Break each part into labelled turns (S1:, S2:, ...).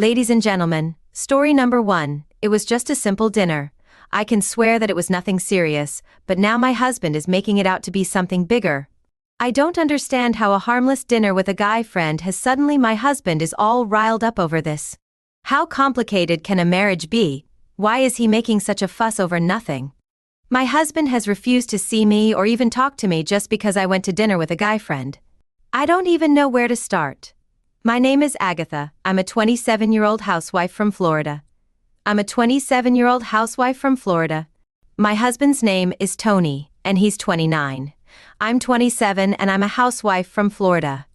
S1: Ladies and gentlemen, story number 1. It was just a simple dinner. I can swear that it was nothing serious, but now my husband is making it out to be something bigger. I don't understand how a harmless dinner with a guy friend has suddenly my husband is all riled up over this. How complicated can a marriage be? Why is he making such a fuss over nothing? My husband has refused to see me or even talk to me just because I went to dinner with a guy friend. I don't even know where to start. My name is Agatha. I'm a 27-year-old housewife from Florida. My husband's name is Tony, and he's 29. I'm 27 and I'm a housewife from Florida.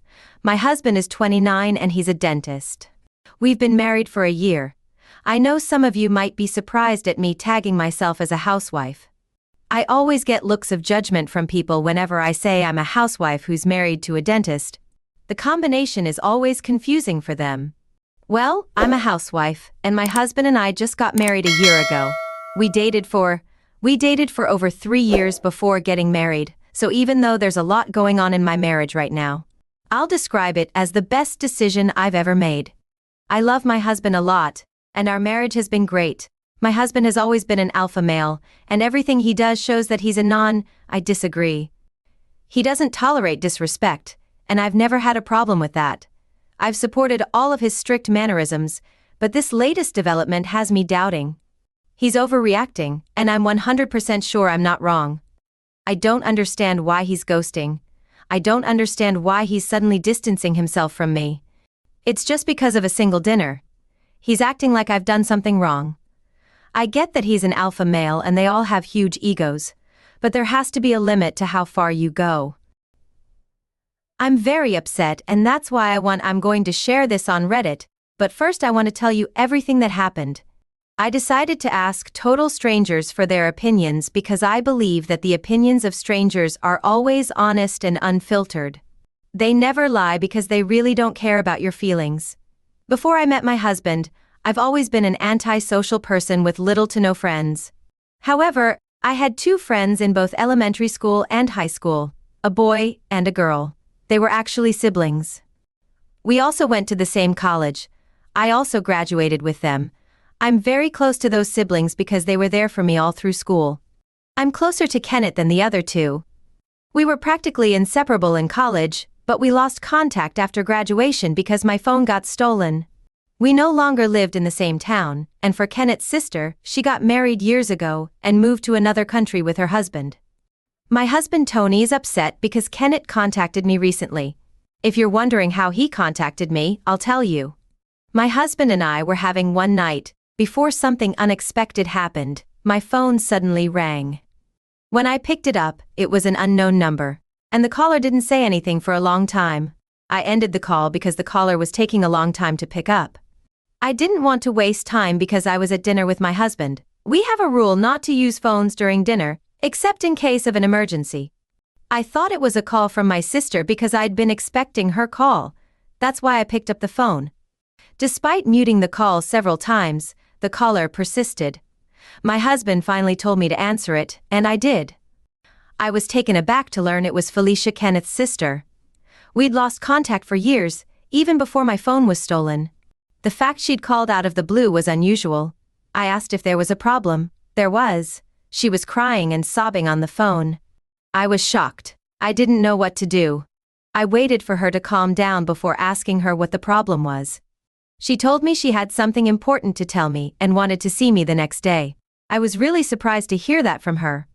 S1: My husband is 29 and he's a dentist. We've been married for a year. I know some of you might be surprised at me tagging myself as a housewife. I always get looks of judgment from people whenever I say I'm a housewife who's married to a dentist. The combination is always confusing for them. Well, I'm a housewife, and my husband and I just got married a year ago. We dated for over 3 years before getting married, so even though there's a lot going on in my marriage right now, I'll describe it as the best decision I've ever made. I love my husband a lot, and our marriage has been great. My husband has always been an alpha male, and everything he does shows that he's I disagree. He doesn't tolerate disrespect, and I've never had a problem with that. I've supported all of his strict mannerisms, but this latest development has me doubting. He's overreacting, and I'm 100% sure I'm not wrong. I don't understand why he's ghosting. I don't understand why he's suddenly distancing himself from me. It's just because of a single dinner. He's acting like I've done something wrong. I get that he's an alpha male and they all have huge egos, but there has to be a limit to how far you go. I'm very upset, and that's why I'm going to share this on Reddit, but first I want to tell you everything that happened. I decided to ask total strangers for their opinions because I believe that the opinions of strangers are always honest and unfiltered. They never lie because they really don't care about your feelings. Before I met my husband, I've always been an antisocial person with little to no friends. However, I had 2 friends in both elementary school and high school, a boy and a girl. They were actually siblings. We also went to the same college. I also graduated with them. I'm very close to those siblings because they were there for me all through school. I'm closer to Kenneth than the other 2. We were practically inseparable in college, but we lost contact after graduation because my phone got stolen. We no longer lived in the same town, and for Kenneth's sister, she got married years ago and moved to another country with her husband. My husband Tony is upset because Kenneth contacted me recently. If you're wondering how he contacted me, I'll tell you. My husband and I were having one night. Before something unexpected happened, my phone suddenly rang. When I picked it up, it was an unknown number, and the caller didn't say anything for a long time. I ended the call because the caller was taking a long time to pick up. I didn't want to waste time because I was at dinner with my husband. We have a rule not to use phones during dinner, except in case of an emergency. I thought it was a call from my sister because I'd been expecting her call. That's why I picked up the phone. Despite muting the call several times, the caller persisted. My husband finally told me to answer it, and I did. I was taken aback to learn it was Felicia, Kenneth's sister. We'd lost contact for years, even before my phone was stolen. The fact she'd called out of the blue was unusual. I asked if there was a problem. There was. She was crying and sobbing on the phone. I was shocked. I didn't know what to do. I waited for her to calm down before asking her what the problem was. She told me she had something important to tell me and wanted to see me the next day. I was really surprised to hear that from her.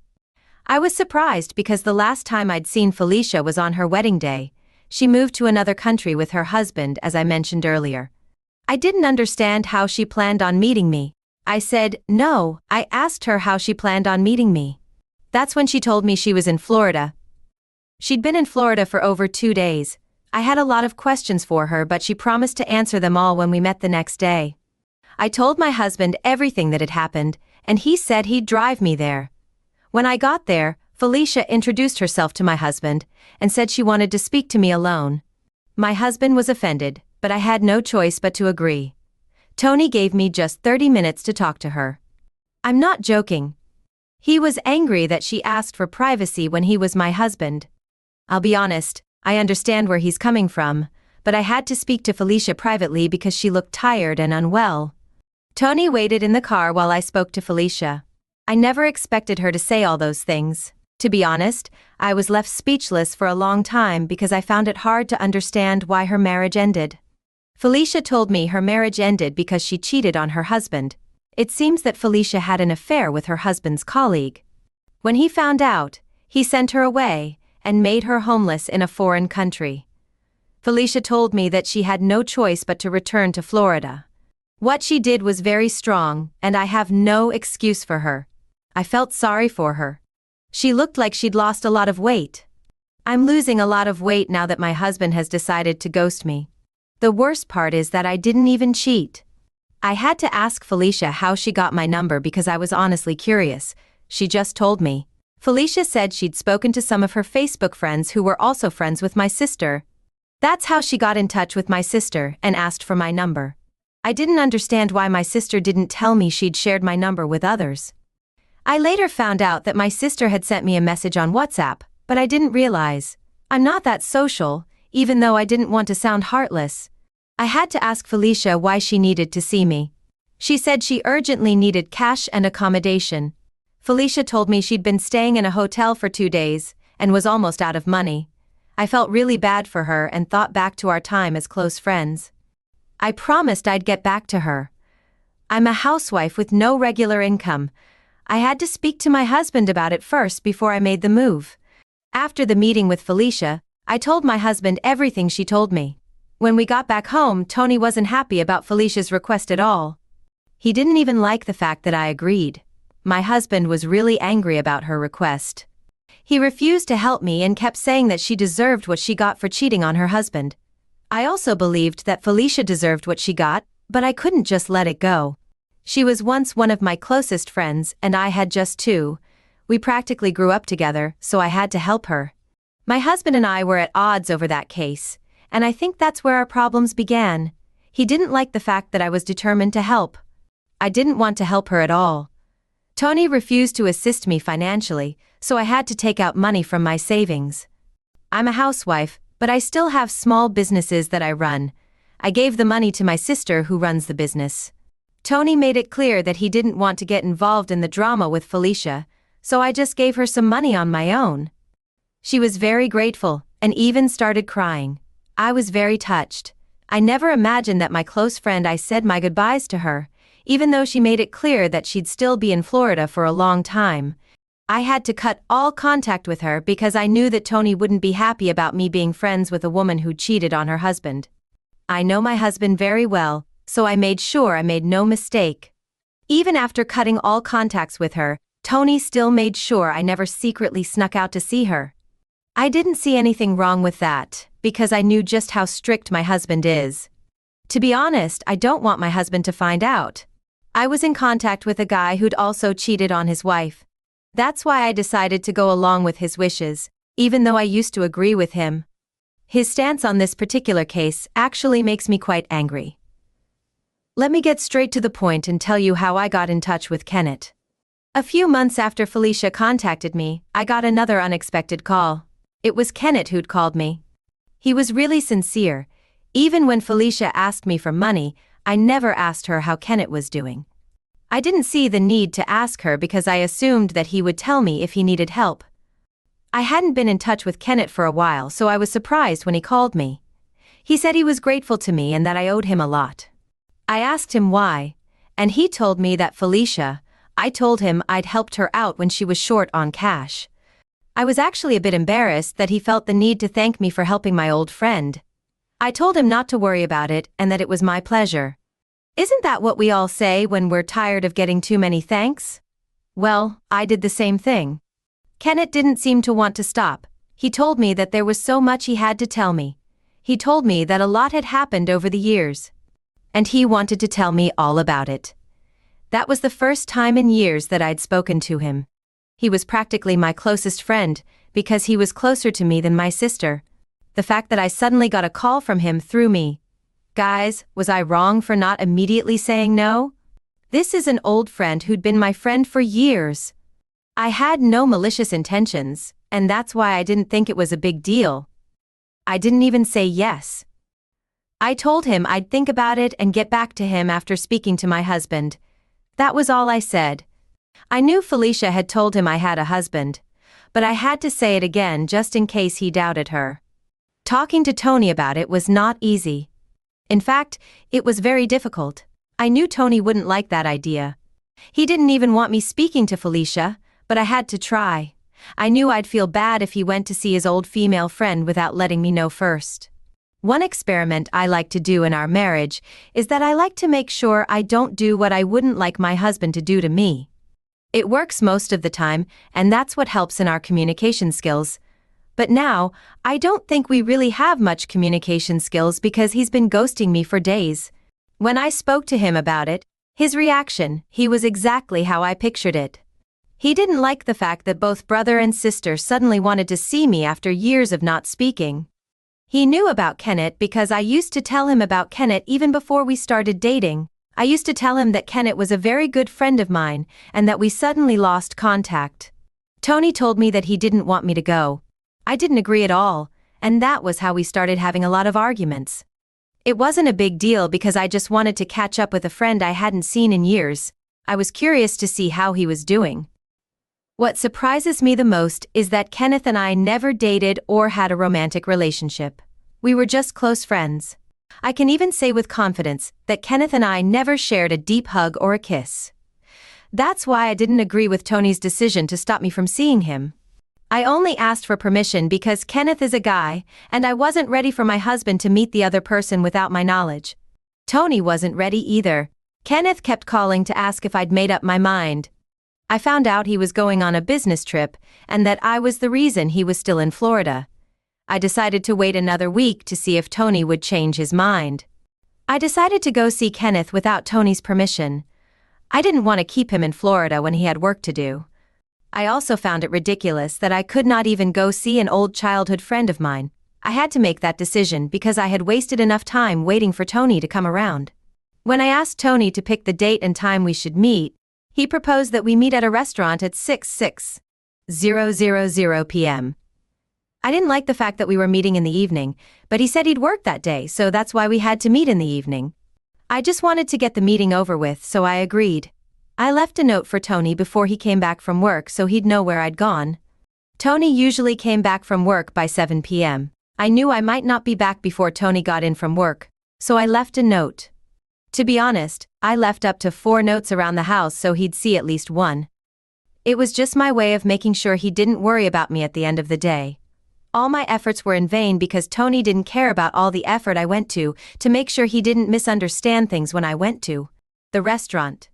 S1: I was surprised because the last time I'd seen Felicia was on her wedding day. She moved to another country with her husband, as I mentioned earlier. I didn't understand how she planned on meeting me. I said, no. I asked her how she planned on meeting me. That's when she told me she was in Florida. She'd been in Florida for over 2 days. I had a lot of questions for her, but she promised to answer them all when we met the next day. I told my husband everything that had happened, and he said he'd drive me there. When I got there, Felicia introduced herself to my husband and said she wanted to speak to me alone. My husband was offended, but I had no choice but to agree. Tony gave me just 30 minutes to talk to her. I'm not joking. He was angry that she asked for privacy when he was my husband. I'll be honest, I understand where he's coming from, but I had to speak to Felicia privately because she looked tired and unwell. Tony waited in the car while I spoke to Felicia. I never expected her to say all those things. To be honest, I was left speechless for a long time because I found it hard to understand why her marriage ended. Felicia told me her marriage ended because she cheated on her husband. It seems that Felicia had an affair with her husband's colleague. When he found out, he sent her away and made her homeless in a foreign country. Felicia told me that she had no choice but to return to Florida. What she did was very strong, and I have no excuse for her. I felt sorry for her. She looked like she'd lost a lot of weight. I'm losing a lot of weight now that my husband has decided to ghost me. The worst part is that I didn't even cheat. I had to ask Felicia how she got my number because I was honestly curious. She just told me. Felicia said she'd spoken to some of her Facebook friends who were also friends with my sister. That's how she got in touch with my sister and asked for my number. I didn't understand why my sister didn't tell me she'd shared my number with others. I later found out that my sister had sent me a message on WhatsApp, but I didn't realize. I'm not that social, even though I didn't want to sound heartless. I had to ask Felicia why she needed to see me. She said she urgently needed cash and accommodation. Felicia told me she'd been staying in a hotel for 2 days and was almost out of money. I felt really bad for her and thought back to our time as close friends. I promised I'd get back to her. I'm a housewife with no regular income. I had to speak to my husband about it first before I made the move. After the meeting with Felicia, I told my husband everything she told me. When we got back home, Tony wasn't happy about Felicia's request at all. He didn't even like the fact that I agreed. My husband was really angry about her request. He refused to help me and kept saying that she deserved what she got for cheating on her husband. I also believed that Felicia deserved what she got, but I couldn't just let it go. She was once one of my closest friends and I had just 2. We practically grew up together, so I had to help her. My husband and I were at odds over that case, and I think that's where our problems began. He didn't like the fact that I was determined to help. I didn't want to help her at all. Tony refused to assist me financially, so I had to take out money from my savings. I'm a housewife, but I still have small businesses that I run. I gave the money to my sister who runs the business. Tony made it clear that he didn't want to get involved in the drama with Felicia, so I just gave her some money on my own. She was very grateful, and even started crying. I was very touched. I never imagined that my close friend I said my goodbyes to her, even though she made it clear that she'd still be in Florida for a long time. I had to cut all contact with her because I knew that Tony wouldn't be happy about me being friends with a woman who cheated on her husband. I know my husband very well, so I made sure I made no mistake. Even after cutting all contacts with her, Tony still made sure I never secretly snuck out to see her. I didn't see anything wrong with that, because I knew just how strict my husband is. To be honest, I don't want my husband to find out. I was in contact with a guy who'd also cheated on his wife. That's why I decided to go along with his wishes, even though I used to agree with him. His stance on this particular case actually makes me quite angry. Let me get straight to the point and tell you how I got in touch with Kenneth. A few months after Felicia contacted me, I got another unexpected call. It was Kenneth who'd called me. He was really sincere. Even when Felicia asked me for money, I never asked her how Kenneth was doing. I didn't see the need to ask her because I assumed that he would tell me if he needed help. I hadn't been in touch with Kenneth for a while, so I was surprised when he called me. He said he was grateful to me and that I owed him a lot. I asked him why, and he told me that I told him I'd helped her out when she was short on cash. I was actually a bit embarrassed that he felt the need to thank me for helping my old friend. I told him not to worry about it and that it was my pleasure. Isn't that what we all say when we're tired of getting too many thanks? Well, I did the same thing. Kenneth didn't seem to want to stop. He told me that there was so much he had to tell me. He told me that a lot had happened over the years. And he wanted to tell me all about it. That was the first time in years that I'd spoken to him. He was practically my closest friend because he was closer to me than my sister. The fact that I suddenly got a call from him threw me. Guys, was I wrong for not immediately saying no? This is an old friend who'd been my friend for years. I had no malicious intentions, and that's why I didn't think it was a big deal. I didn't even say yes. I told him I'd think about it and get back to him after speaking to my husband. That was all I said. I knew Felicia had told him I had a husband, but I had to say it again just in case he doubted her. Talking to Tony about it was not easy. In fact, it was very difficult. I knew Tony wouldn't like that idea. He didn't even want me speaking to Felicia, but I had to try. I knew I'd feel bad if he went to see his old female friend without letting me know first. One experiment I like to do in our marriage is that I like to make sure I don't do what I wouldn't like my husband to do to me. It works most of the time, and that's what helps in our communication skills. But now, I don't think we really have much communication skills because he's been ghosting me for days. When I spoke to him about it, his reaction, he was exactly how I pictured it. He didn't like the fact that both brother and sister suddenly wanted to see me after years of not speaking. He knew about Kenneth because I used to tell him about Kenneth even before we started dating. I used to tell him that Kenneth was a very good friend of mine and that we suddenly lost contact. Tony told me that he didn't want me to go. I didn't agree at all, and that was how we started having a lot of arguments. It wasn't a big deal because I just wanted to catch up with a friend I hadn't seen in years. I was curious to see how he was doing. What surprises me the most is that Kenneth and I never dated or had a romantic relationship. We were just close friends. I can even say with confidence that Kenneth and I never shared a deep hug or a kiss. That's why I didn't agree with Tony's decision to stop me from seeing him. I only asked for permission because Kenneth is a guy, and I wasn't ready for my husband to meet the other person without my knowledge. Tony wasn't ready either. Kenneth kept calling to ask if I'd made up my mind. I found out he was going on a business trip and that I was the reason he was still in Florida. I decided to wait another week to see if Tony would change his mind. I decided to go see Kenneth without Tony's permission. I didn't want to keep him in Florida when he had work to do. I also found it ridiculous that I could not even go see an old childhood friend of mine. I had to make that decision because I had wasted enough time waiting for Tony to come around. When I asked Tony to pick the date and time we should meet, he proposed that we meet at a restaurant at 6:00 p.m. I didn't like the fact that we were meeting in the evening, but he said he'd work that day, so that's why we had to meet in the evening. I just wanted to get the meeting over with, so I agreed. I left a note for Tony before he came back from work so he'd know where I'd gone. Tony usually came back from work by 7 p.m. I knew I might not be back before Tony got in from work, so I left a note. To be honest, I left up to 4 notes around the house so he'd see at least one. It was just my way of making sure he didn't worry about me at the end of the day. All my efforts were in vain because Tony didn't care about all the effort I went to make sure he didn't misunderstand things when I went to the restaurant.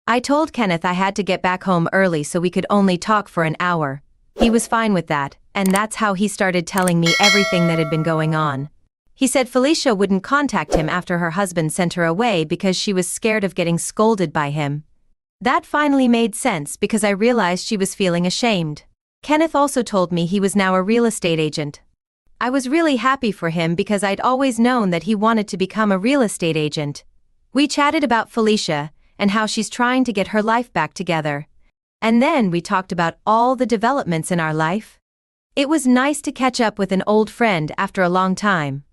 S1: I told Kenneth I had to get back home early so we could only talk for an hour. He was fine with that, and that's how he started telling me everything that had been going on. He said Felicia wouldn't contact him after her husband sent her away because she was scared of getting scolded by him. That finally made sense because I realized she was feeling ashamed. Kenneth also told me he was now a real estate agent. I was really happy for him because I'd always known that he wanted to become a real estate agent. We chatted about Felicia and how she's trying to get her life back together. And then we talked about all the developments in our life. It was nice to catch up with an old friend after a long time.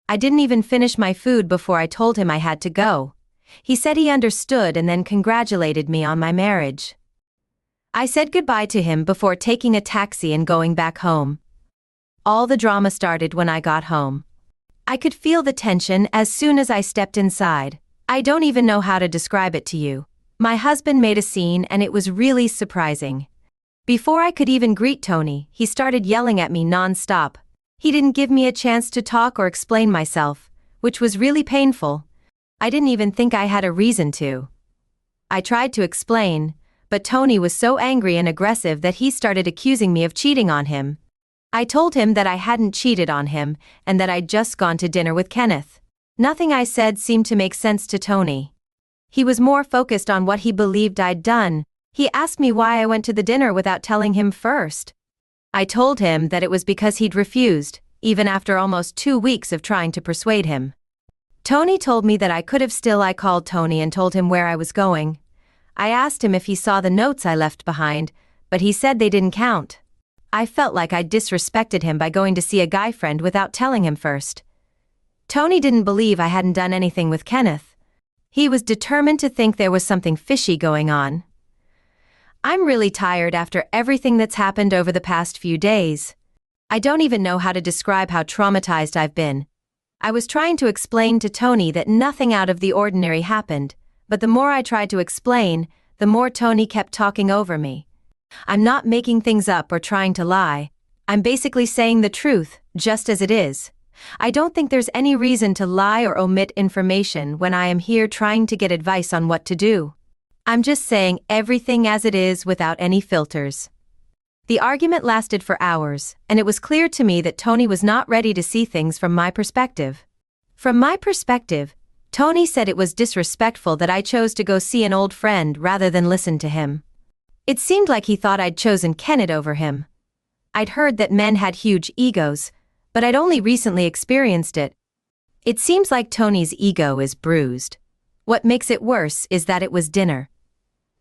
S1: I didn't even finish my food before I told him I had to go. He said he understood and then congratulated me on my marriage. I said goodbye to him before taking a taxi and going back home. All the drama started when I got home. I could feel the tension as soon as I stepped inside. I don't even know how to describe it to you. My husband made a scene and it was really surprising. Before I could even greet Tony, he started yelling at me non-stop. He didn't give me a chance to talk or explain myself, which was really painful. I didn't even think I had a reason to. I tried to explain, but Tony was so angry and aggressive that he started accusing me of cheating on him. I told him that I hadn't cheated on him and that I'd just gone to dinner with Kenneth. Nothing I said seemed to make sense to Tony. He was more focused on what he believed I'd done. He asked me why I went to the dinner without telling him first. I told him that it was because he'd refused, even after almost 2 weeks of trying to persuade him. Tony told me that I could have still. I called Tony and told him where I was going. I asked him if he saw the notes I left behind, but he said they didn't count. I felt like I'd disrespected him by going to see a guy friend without telling him first. Tony didn't believe I hadn't done anything with Kenneth. He was determined to think there was something fishy going on. I'm really tired after everything that's happened over the past few days. I don't even know how to describe how traumatized I've been. I was trying to explain to Tony that nothing out of the ordinary happened, but the more I tried to explain, the more Tony kept talking over me. I'm not making things up or trying to lie. I'm basically saying the truth, just as it is. I don't think there's any reason to lie or omit information when I am here trying to get advice on what to do. I'm just saying everything as it is without any filters. The argument lasted for hours, and it was clear to me that Tony was not ready to see things from my perspective. From my perspective, Tony said it was disrespectful that I chose to go see an old friend rather than listen to him. It seemed like he thought I'd chosen Kenneth over him. I'd heard that men had huge egos, but I'd only recently experienced it. It seems like Tony's ego is bruised. What makes it worse is that it was dinner.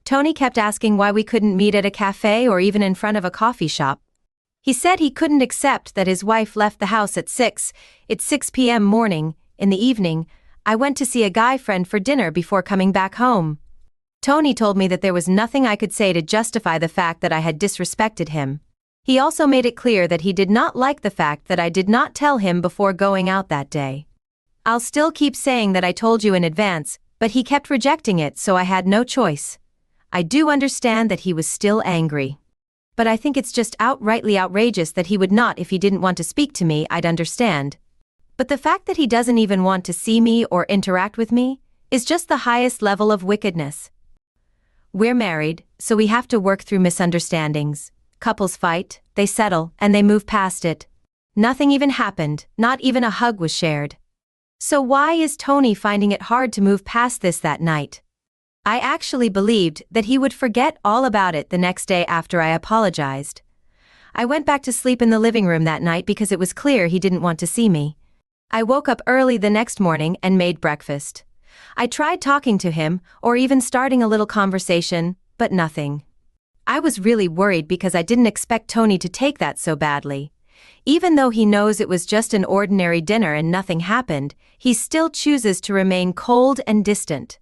S1: Tony kept asking why we couldn't meet at a cafe or even in front of a coffee shop. He said he couldn't accept that his wife left the house at 6. It's 6 p.m. morning. In the evening, I went to see a guy friend for dinner before coming back home. Tony told me that there was nothing I could say to justify the fact that I had disrespected him. He also made it clear that he did not like the fact that I did not tell him before going out that day. I'll still keep saying that I told you in advance, but he kept rejecting it, so I had no choice. I do understand that he was still angry. But I think it's just outrightly outrageous that he would not. If he didn't want to speak to me, I'd understand. But the fact that he doesn't even want to see me or interact with me is just the highest level of wickedness. We're married, so we have to work through misunderstandings. Couples fight, they settle, and they move past it. Nothing even happened, not even a hug was shared. So why is Tony finding it hard to move past this that night? I actually believed that he would forget all about it the next day after I apologized. I went back to sleep in the living room that night because it was clear he didn't want to see me. I woke up early the next morning and made breakfast. I tried talking to him, or even starting a little conversation, but nothing. I was really worried because I didn't expect Tony to take that so badly. Even though he knows it was just an ordinary dinner and nothing happened, he still chooses to remain cold and distant.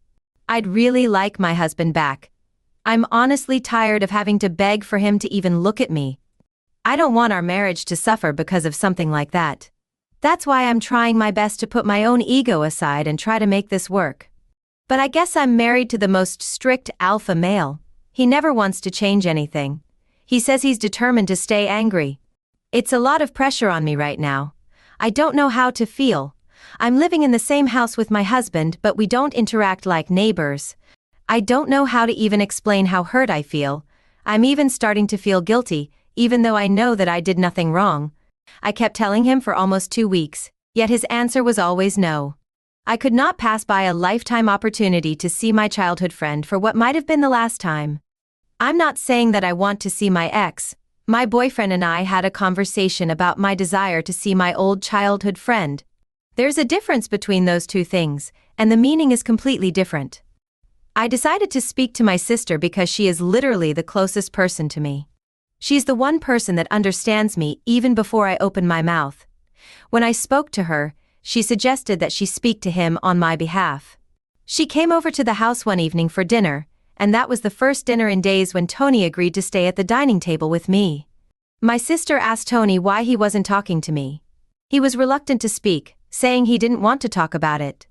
S1: I'd really like my husband back. I'm honestly tired of having to beg for him to even look at me. I don't want our marriage to suffer because of something like that. That's why I'm trying my best to put my own ego aside and try to make this work. But I guess I'm married to the most strict alpha male. He never wants to change anything. He says he's determined to stay angry. It's a lot of pressure on me right now. I don't know how to feel. I'm living in the same house with my husband, but we don't interact like neighbors. I don't know how to even explain how hurt I feel. I'm even starting to feel guilty, even though I know that I did nothing wrong. I kept telling him for almost 2 weeks, yet his answer was always no. I could not pass by a lifetime opportunity to see my childhood friend for what might have been the last time. I'm not saying that I want to see my ex. My boyfriend and I had a conversation about my desire to see my old childhood friend. There's a difference between those two things, and the meaning is completely different. I decided to speak to my sister because she is literally the closest person to me. She's the one person that understands me even before I open my mouth. When I spoke to her, she suggested that she speak to him on my behalf. She came over to the house one evening for dinner, and that was the first dinner in days when Tony agreed to stay at the dining table with me. My sister asked Tony why he wasn't talking to me. He was reluctant to speak, saying he didn't want to talk about it.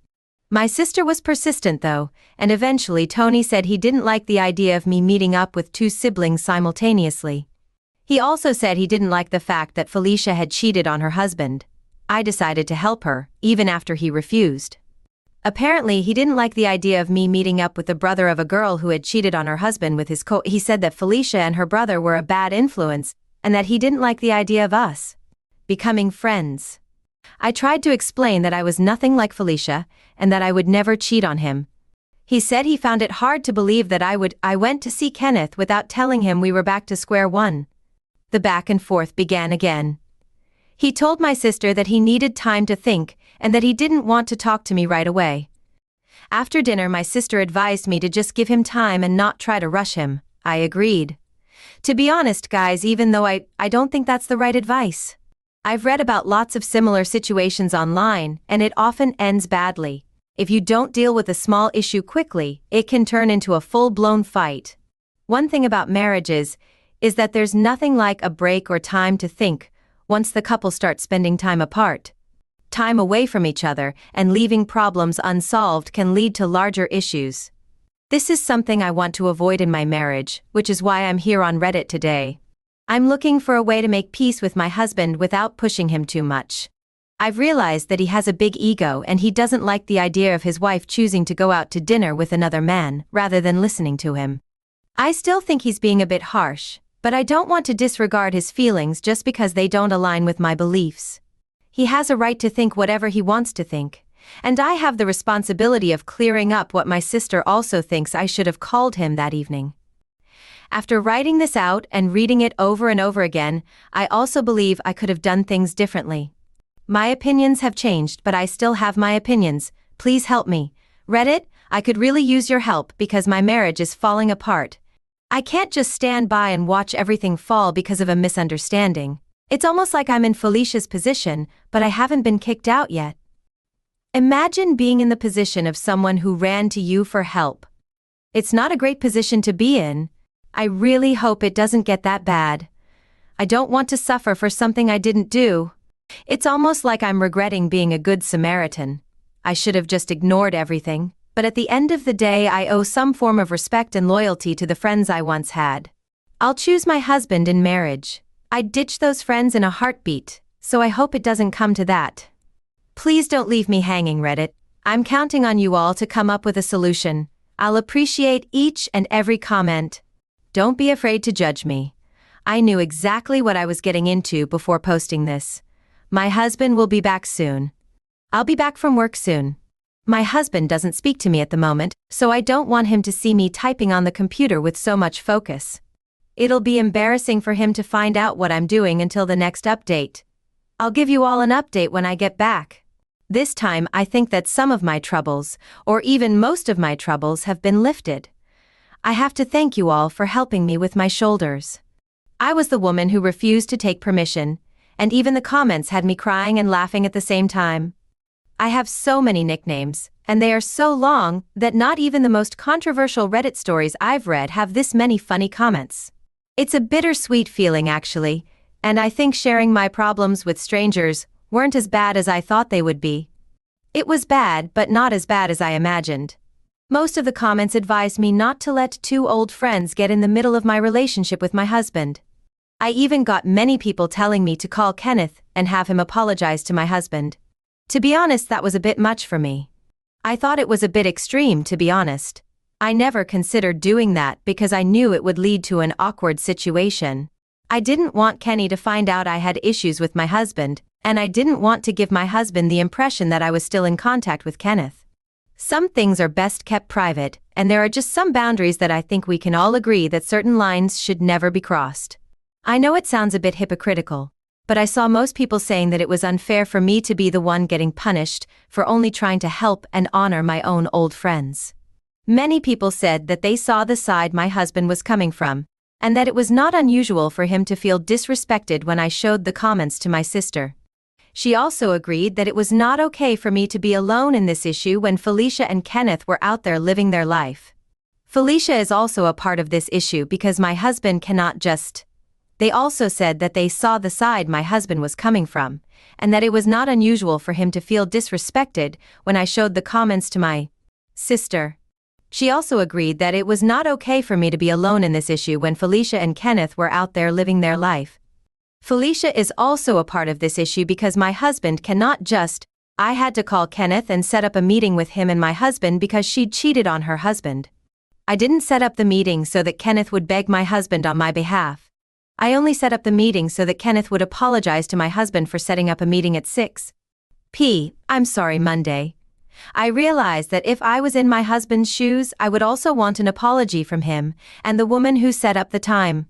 S1: My sister was persistent though, and eventually Tony said he didn't like the idea of me meeting up with 2 siblings simultaneously. He also said he didn't like the fact that Felicia had cheated on her husband. I decided to help her, even after he refused. Apparently he didn't like the idea of me meeting up with the brother of a girl who had cheated on her husband with his He said that Felicia and her brother were a bad influence, and that he didn't like the idea of us becoming friends. I tried to explain that I was nothing like Felicia, and that I would never cheat on him. He said he found it hard to believe that I went to see Kenneth without telling him we were back to square one. The back and forth began again. He told my sister that he needed time to think, and that he didn't want to talk to me right away. After dinner my sister advised me to just give him time and not try to rush him. I agreed. To be honest guys, even though I don't think that's the right advice. I've read about lots of similar situations online, and it often ends badly. If you don't deal with a small issue quickly, it can turn into a full-blown fight. One thing about marriages is that there's nothing like a break or time to think once the couple starts spending time apart. Time away from each other and leaving problems unsolved can lead to larger issues. This is something I want to avoid in my marriage, which is why I'm here on Reddit today. I'm looking for a way to make peace with my husband without pushing him too much. I've realized that he has a big ego and he doesn't like the idea of his wife choosing to go out to dinner with another man rather than listening to him. I still think he's being a bit harsh, but I don't want to disregard his feelings just because they don't align with my beliefs. He has a right to think whatever he wants to think, and I have the responsibility of clearing up what my sister also thinks I should have called him that evening. After writing this out and reading it over and over again, I also believe I could have done things differently. My opinions have changed, but I still have my opinions. Please help me. Reddit, I could really use your help because my marriage is falling apart. I can't just stand by and watch everything fall because of a misunderstanding. It's almost like I'm in Felicia's position, but I haven't been kicked out yet. Imagine being in the position of someone who ran to you for help. It's not a great position to be in. I really hope it doesn't get that bad. I don't want to suffer for something I didn't do. It's almost like I'm regretting being a good Samaritan. I should have just ignored everything, but at the end of the day I owe some form of respect and loyalty to the friends I once had. I'll choose my husband in marriage. I'd ditch those friends in a heartbeat, so I hope it doesn't come to that. Please don't leave me hanging, Reddit. I'm counting on you all to come up with a solution. I'll appreciate each and every comment. Don't be afraid to judge me. I knew exactly what I was getting into before posting this. My husband will be back soon. I'll be back from work soon. My husband doesn't speak to me at the moment, so I don't want him to see me typing on the computer with so much focus. It'll be embarrassing for him to find out what I'm doing until the next update. I'll give you all an update when I get back. This time I think that some of my troubles, or even most of my troubles, have been lifted. I have to thank you all for helping me with my shoulders. I was the woman who refused to take permission, and even the comments had me crying and laughing at the same time. I have so many nicknames, and they are so long that not even the most controversial Reddit stories I've read have this many funny comments. It's a bittersweet feeling actually, and I think sharing my problems with strangers weren't as bad as I thought they would be. It was bad, but not as bad as I imagined. Most of the comments advised me not to let two old friends get in the middle of my relationship with my husband. I even got many people telling me to call Kenneth and have him apologize to my husband. To be honest, that was a bit much for me. I thought it was a bit extreme, to be honest. I never considered doing that because I knew it would lead to an awkward situation. I didn't want Kenny to find out I had issues with my husband, and I didn't want to give my husband the impression that I was still in contact with Kenneth. Some things are best kept private, and there are just some boundaries that I think we can all agree that certain lines should never be crossed. I know it sounds a bit hypocritical, but I saw most people saying that it was unfair for me to be the one getting punished for only trying to help and honor my own old friends. Many people said that they saw the side my husband was coming from, and that it was not unusual for him to feel disrespected when I showed the comments to my sister. She also agreed that it was not okay for me to be alone in this issue when Felicia and Kenneth were out there living their life. Felicia is also a part of this issue because my husband cannot just. They also said that they saw the side my husband was coming from, and that it was not unusual for him to feel disrespected when I showed the comments to my sister. She also agreed that it was not okay for me to be alone in this issue when Felicia and Kenneth were out there living their life. Felicia is also a part of this issue because my husband cannot just. I had to call Kenneth and set up a meeting with him and my husband because she'd cheated on her husband. I didn't set up the meeting so that Kenneth would beg my husband on my behalf. I only set up the meeting so that Kenneth would apologize to my husband for setting up a meeting at 6 p.m. I'm sorry, Monday. I realized that if I was in my husband's shoes, I would also want an apology from him and the woman who set up the time.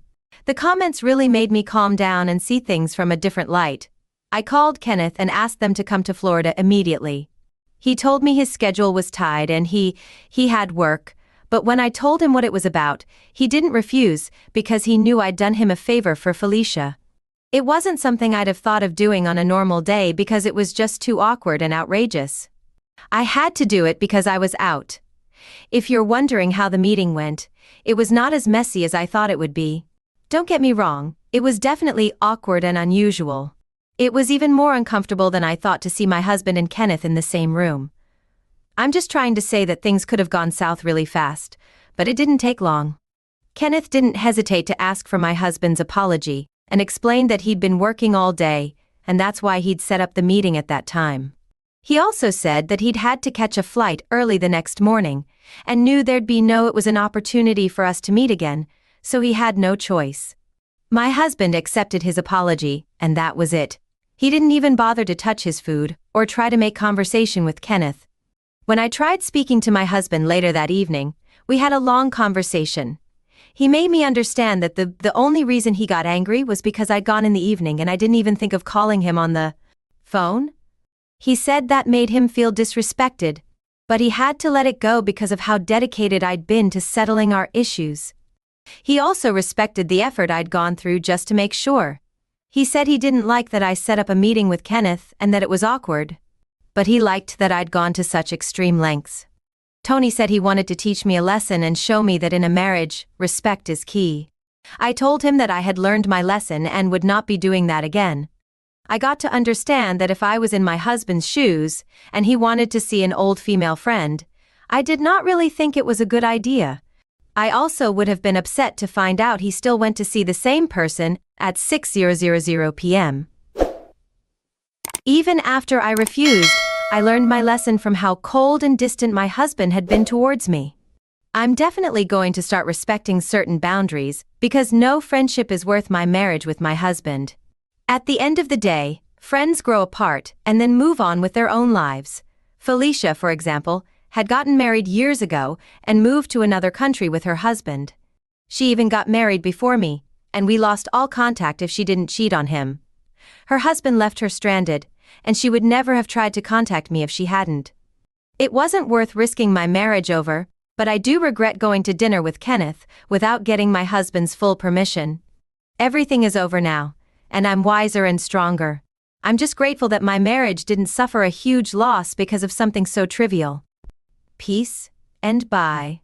S1: The comments really made me calm down and see things from a different light. I called Kenneth and asked them to come to Florida immediately. He told me his schedule was tied and he had work, but when I told him what it was about, he didn't refuse because he knew I'd done him a favor for Felicia. It wasn't something I'd have thought of doing on a normal day because it was just too awkward and outrageous. I had to do it because I was out. If you're wondering how the meeting went, it was not as messy as I thought it would be. Don't get me wrong, it was definitely awkward and unusual. It was even more uncomfortable than I thought to see my husband and Kenneth in the same room. I'm just trying to say that things could have gone south really fast, but it didn't take long. Kenneth didn't hesitate to ask for my husband's apology and explained that he'd been working all day, and that's why he'd set up the meeting at that time. He also said that he'd had to catch a flight early the next morning, and knew it was an opportunity for us to meet again, so he had no choice. My husband accepted his apology, and that was it. He didn't even bother to touch his food, or try to make conversation with Kenneth. When I tried speaking to my husband later that evening, we had a long conversation. He made me understand that the only reason he got angry was because I'd gone in the evening and I didn't even think of calling him on the phone. He said that made him feel disrespected, but he had to let it go because of how dedicated I'd been to settling our issues. He also respected the effort I'd gone through just to make sure. He said he didn't like that I set up a meeting with Kenneth and that it was awkward, but he liked that I'd gone to such extreme lengths. Tony said he wanted to teach me a lesson and show me that in a marriage, respect is key. I told him that I had learned my lesson and would not be doing that again. I got to understand that if I was in my husband's shoes and he wanted to see an old female friend, I did not really think it was a good idea. I also would have been upset to find out he still went to see the same person at 6:00 p.m. Even after I refused, I learned my lesson from how cold and distant my husband had been towards me. I'm definitely going to start respecting certain boundaries because no friendship is worth my marriage with my husband. At the end of the day, friends grow apart and then move on with their own lives. Felicia, for example, had gotten married years ago and moved to another country with her husband. She even got married before me, and we lost all contact if she didn't cheat on him. Her husband left her stranded, and she would never have tried to contact me if she hadn't. It wasn't worth risking my marriage over, but I do regret going to dinner with Kenneth without getting my husband's full permission. Everything is over now, and I'm wiser and stronger. I'm just grateful that my marriage didn't suffer a huge loss because of something so trivial. Peace, and bye.